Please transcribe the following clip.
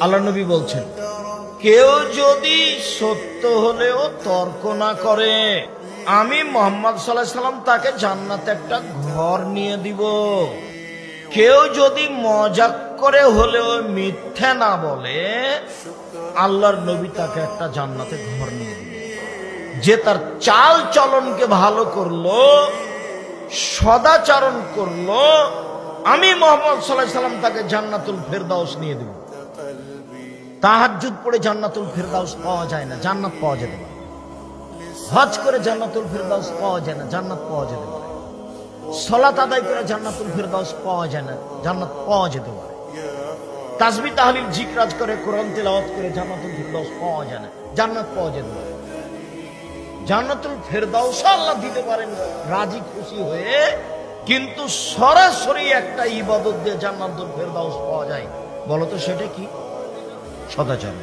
আল্লাহ নবী বলছেন, কেউ যদি সত্য হলেও তর্ক না করে, আমি মুহাম্মদ সাল্লাল্লাহু আলাইহি সাল্লাম তাকে জান্নাতে একটা ঘর নিয়ে দিব। কেউ যদি মজাক করে হলেও মিথ্যা না বলে, আল্লাহর নবী তাকে একটা জান্নাতে ঘর নিয়ে দিবে। যে তার চাল চলনকে ভালো করলো, সদাচরণ করলো, আমি মুহাম্মদ সাল্লাল্লাহু আলাইহি সাল্লাম তাকে জান্নাতুল ফেরদাউস নিয়ে দেব। তাহাজ্জুদ পড়ে জান্নাতুল ফেরদাউস পাওয়া যায় না, জান্নাত পাওয়া যেতে পারে। হজ করে জান্নাতুল ফেরদাউস পাওয়া যায় না, জান্নাত পাওয়া যেতে পারে। সালাত আদায় করে জান্নাতুল ফেরদাউস পাওয়া যায় না, জান্নাত পাওয়া যেতে পারে। তাসবিহ তাহলিল জিকরাজ করে, কোরআন তেলাওয়াত করে জান্নাতুল ফেরদাউস পাওয়া যায় না, জান্নাত পাওয়া যেতে পারে। জান্নাতুল ফেরদাউস আল্লাহ দিতে পারেন রাজি খুশি হয়ে, কিন্তু সরাসরি একটা ইবাদত দিয়ে জান্নাতুল ফেরদাউস পাওয়া যায়। বলতো সেটা কি? সদাচরণ।